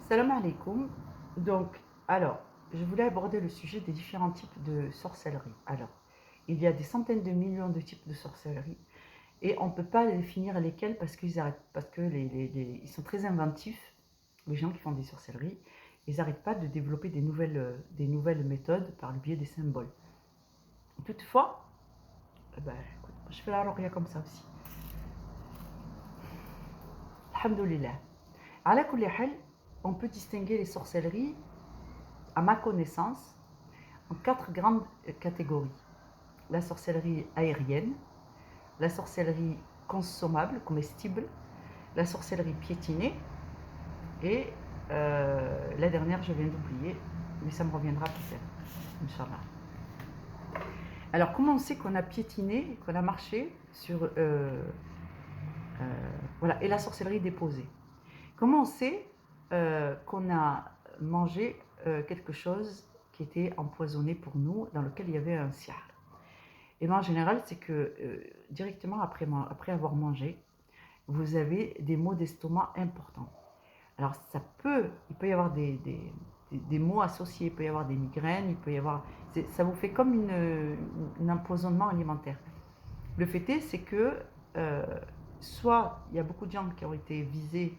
Salam alaikum. Donc, alors, je voulais aborder le sujet des différents types de sorcellerie. Alors, il y a des centaines de millions de types de sorcellerie et on ne peut pas définir lesquels parce qu'ils arrêtent, parce que ils sont très inventifs, les gens qui font des sorcelleries, ils n'arrêtent pas de développer des nouvelles méthodes par le biais des symboles. Toutefois, écoute, je fais la ruqya comme ça aussi. Alhamdulillah. Ala kulli hal, on peut distinguer les sorcelleries, à ma connaissance, en quatre grandes catégories. La sorcellerie aérienne, la sorcellerie consommable, comestible, la sorcellerie piétinée et la dernière, je viens d'oublier, mais ça me reviendra peut-être, Inch'Allah. Alors, comment on sait qu'on a piétiné, qu'on a marché sur... voilà, et la sorcellerie déposée. Comment on sait qu'on a mangé quelque chose qui était empoisonné pour nous, dans lequel il y avait un sihr? Et bien en général, c'est que directement après avoir mangé, vous avez des maux d'estomac importants. Alors il peut y avoir des maux associés, il peut y avoir des migraines, il peut y avoir... Ça vous fait comme un empoisonnement alimentaire. Le fait est, c'est que euh, soit il y a beaucoup de gens qui ont été visés,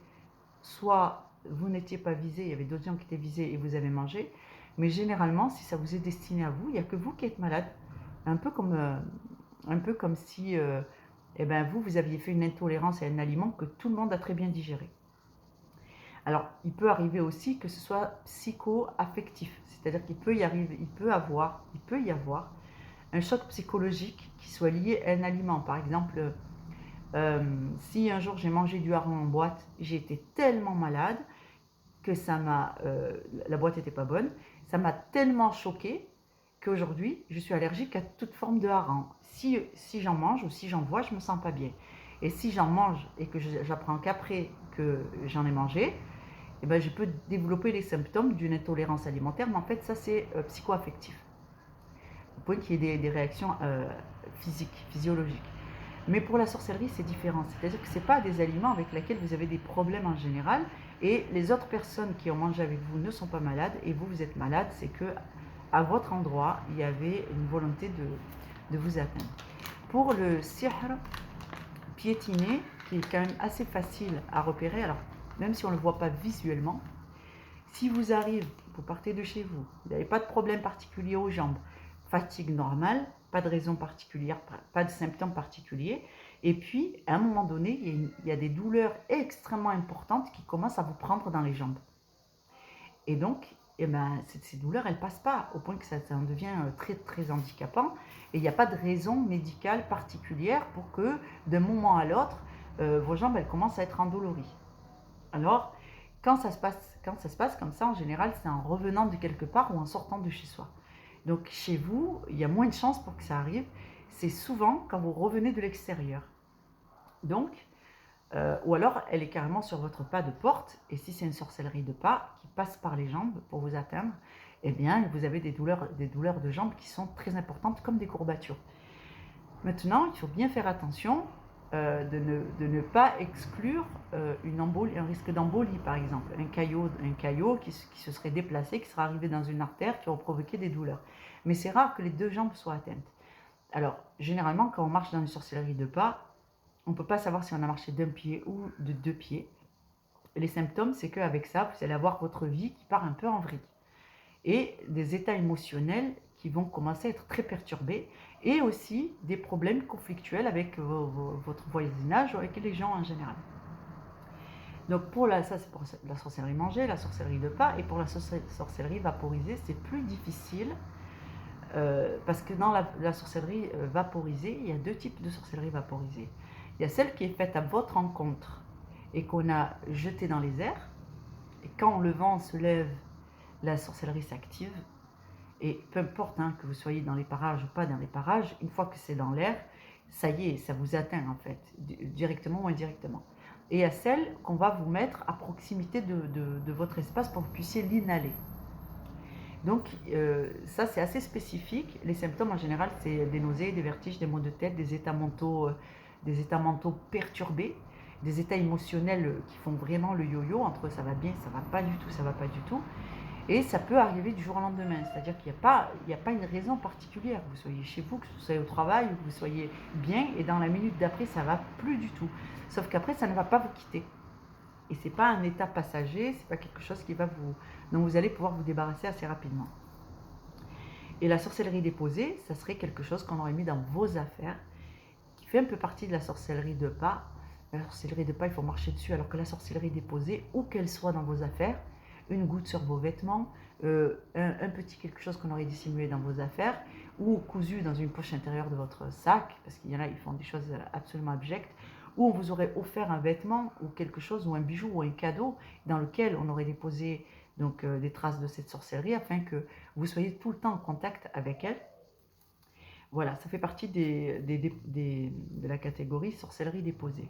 soit vous n'étiez pas visé, il y avait d'autres gens qui étaient visés et vous avez mangé. Mais généralement, si ça vous est destiné à vous, il n'y a que vous qui êtes malade. Un peu comme si eh ben vous aviez fait une intolérance à un aliment que tout le monde a très bien digéré. Alors, il peut arriver aussi que ce soit psycho-affectif, c'est-à-dire qu'il peut y avoir un choc psychologique qui soit lié à un aliment. Par exemple, si un jour j'ai mangé du hareng en boîte, j'ai été tellement malade que la boîte n'était pas bonne, ça m'a tellement choqué qu'aujourd'hui, je suis allergique à toute forme de hareng. Si j'en mange ou si j'en vois, je me sens pas bien. Et si j'en mange et que j'apprends qu'après que j'en ai mangé, eh ben, je peux développer les symptômes d'une intolérance alimentaire, mais en fait, ça, c'est psycho-affectif. Au point qu'il y ait des réactions physiques, physiologiques. Mais pour la sorcellerie, c'est différent. C'est-à-dire que ce n'est pas des aliments avec lesquels vous avez des problèmes en général, et les autres personnes qui ont mangé avec vous ne sont pas malades, et vous, vous êtes malade, c'est que à votre endroit, il y avait une volonté de vous atteindre. Pour le sihr piétiné, qui est quand même assez facile à repérer, alors même si on ne le voit pas visuellement, si vous arrivez, vous partez de chez vous, vous n'avez pas de problème particulier aux jambes, fatigue normale, pas de raison particulière, pas de symptômes particuliers, et puis à un moment donné, il y a des douleurs extrêmement importantes qui commencent à vous prendre dans les jambes. Et donc, eh ben, ces douleurs, elles ne passent pas, au point que ça en devient très, très handicapant. Et il n'y a pas de raison médicale particulière pour que, d'un moment à l'autre, vos jambes, elles commencent à être endolories. Alors, quand ça se passe comme ça, en général, c'est en revenant de quelque part ou en sortant de chez soi. Donc, chez vous, il y a moins de chances pour que ça arrive. C'est souvent quand vous revenez de l'extérieur. Donc, ou alors, elle est carrément sur votre pas de porte. Et si c'est une sorcellerie de pas qui passe par les jambes pour vous atteindre, eh bien, vous avez des douleurs de jambes qui sont très importantes, comme des courbatures. Maintenant, il faut bien faire attention de ne pas exclure un risque d'embolie, par exemple. Un caillot qui se serait déplacé, qui serait arrivé dans une artère, qui aurait provoqué des douleurs. Mais c'est rare que les deux jambes soient atteintes. Alors, généralement, quand on marche dans une sorcellerie de pas, on ne peut pas savoir si on a marché d'un pied ou de deux pieds. Et les symptômes, c'est qu'avec ça, vous allez avoir votre vie qui part un peu en vrille. Et des états émotionnels qui vont commencer à être très perturbés, et aussi des problèmes conflictuels avec votre voisinage ou avec les gens en général. Donc ça c'est pour la sorcellerie mangée, la sorcellerie de pas, et pour la sorcellerie vaporisée, c'est plus difficile parce que dans la sorcellerie vaporisée, il y a deux types de sorcellerie vaporisée. Il y a celle qui est faite à votre rencontre et qu'on a jetée dans les airs, et quand le vent se lève, la sorcellerie s'active. Et peu importe que vous soyez dans les parages ou pas dans les parages, une fois que c'est dans l'air, ça y est, ça vous atteint en fait, directement ou indirectement. Et il y a celle qu'on va vous mettre à proximité de votre espace pour que vous puissiez l'inhaler. Donc ça c'est assez spécifique. Les symptômes en général c'est des nausées, des vertiges, des maux de tête, des états mentaux perturbés. des états émotionnels qui font vraiment le yo-yo, entre ça va bien, ça va pas du tout, ça va pas du tout. Et ça peut arriver du jour au lendemain, c'est-à-dire qu'il n'y a pas une raison particulière. Vous soyez chez vous, que vous soyez au travail, que vous soyez bien, et dans la minute d'après, ça va plus du tout. Sauf qu'après, ça ne va pas vous quitter. Et c'est pas un état passager, c'est pas quelque chose qui va vous, dont vous allez pouvoir vous débarrasser assez rapidement. Et la sorcellerie déposée, ça serait quelque chose qu'on aurait mis dans vos affaires, qui fait un peu partie de la sorcellerie de pas. La sorcellerie de pas, il faut marcher dessus, alors que la sorcellerie déposée, où qu'elle soit dans vos affaires, une goutte sur vos vêtements, un petit quelque chose qu'on aurait dissimulé dans vos affaires, ou cousu dans une poche intérieure de votre sac, parce qu'il y en a, ils font des choses absolument abjectes, ou on vous aurait offert un vêtement, ou quelque chose, ou un bijou, ou un cadeau, dans lequel on aurait déposé donc, des traces de cette sorcellerie, afin que vous soyez tout le temps en contact avec elle. Voilà, ça fait partie de la catégorie sorcellerie déposée.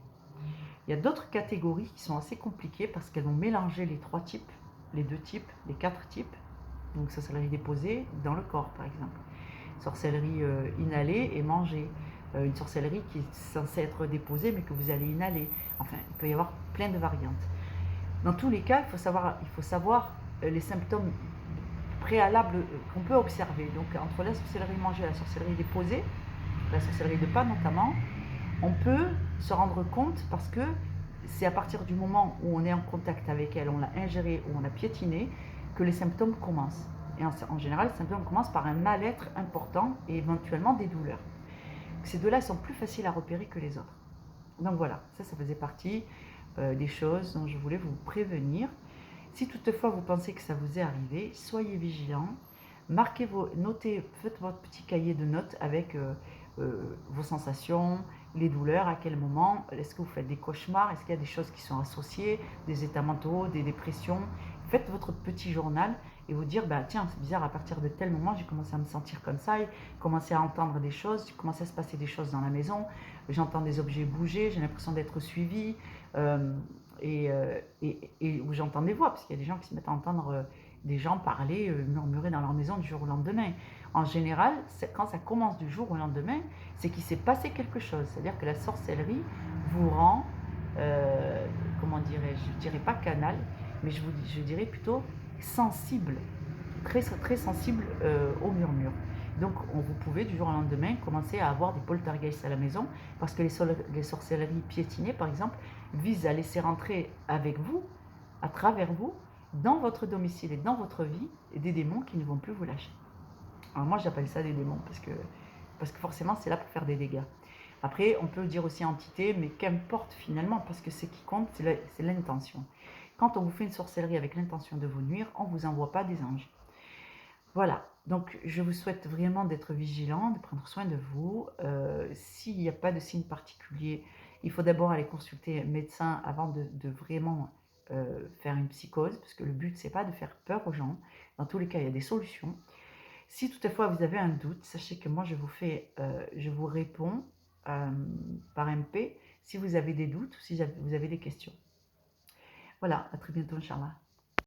Il y a d'autres catégories qui sont assez compliquées parce qu'elles vont mélanger les trois types, les deux types, les quatre types. Donc sorcellerie déposée dans le corps par exemple. Sorcellerie inhalée et mangée. Une sorcellerie qui est censée être déposée mais que vous allez inhaler. Enfin, il peut y avoir plein de variantes. Dans tous les cas, il faut savoir les symptômes préalables qu'on peut observer. Donc entre la sorcellerie mangée et la sorcellerie déposée, la sorcellerie de pas notamment, on peut se rendre compte parce que c'est à partir du moment où on est en contact avec elle, on l'a ingérée ou on l'a piétinée, que les symptômes commencent. Et en général, les symptômes commencent par un mal-être important et éventuellement des douleurs. Ces deux-là sont plus faciles à repérer que les autres. Donc voilà, ça faisait partie des choses dont je voulais vous prévenir. Si toutefois vous pensez que ça vous est arrivé, soyez vigilants, notez, faites votre petit cahier de notes avec vos sensations, les douleurs, à quel moment, est-ce que vous faites des cauchemars, est-ce qu'il y a des choses qui sont associées, des états mentaux, des dépressions. Faites votre petit journal et vous dire, bah, tiens, c'est bizarre, à partir de tel moment, j'ai commencé à me sentir comme ça, j'ai commencé à entendre des choses, j'ai commencé à se passer des choses dans la maison, j'entends des objets bouger, j'ai l'impression d'être suivi, et où j'entends des voix, parce qu'il y a des gens qui se mettent à entendre des gens parler, murmurer dans leur maison du jour au lendemain. En général, quand ça commence du jour au lendemain, c'est qu'il s'est passé quelque chose. C'est-à-dire que la sorcellerie vous rend, comment dirais-je, je ne dirais pas canal, mais je dirais plutôt sensible, très, très sensible aux murmures. Donc vous pouvez du jour au lendemain commencer à avoir des poltergeists à la maison, parce que les sorcelleries piétinées, par exemple, visent à laisser rentrer avec vous, à travers vous, dans votre domicile et dans votre vie, des démons qui ne vont plus vous lâcher. Alors moi j'appelle ça des démons parce que forcément c'est là pour faire des dégâts. Après on peut dire aussi entité, mais qu'importe finalement, parce que ce qui compte c'est l'intention. Quand on vous fait une sorcellerie avec l'intention de vous nuire, on ne vous envoie pas des anges. Voilà, donc je vous souhaite vraiment d'être vigilant, de prendre soin de vous. S'il n'y a pas de signe particulier, il faut d'abord aller consulter un médecin avant de vraiment faire une psychose, parce que le but c'est pas de faire peur aux gens. Dans tous les cas, il y a des solutions. Si toutefois vous avez un doute, sachez que moi je vous réponds par MP si vous avez des doutes ou si vous avez des questions. Voilà, à très bientôt, Inch'Allah.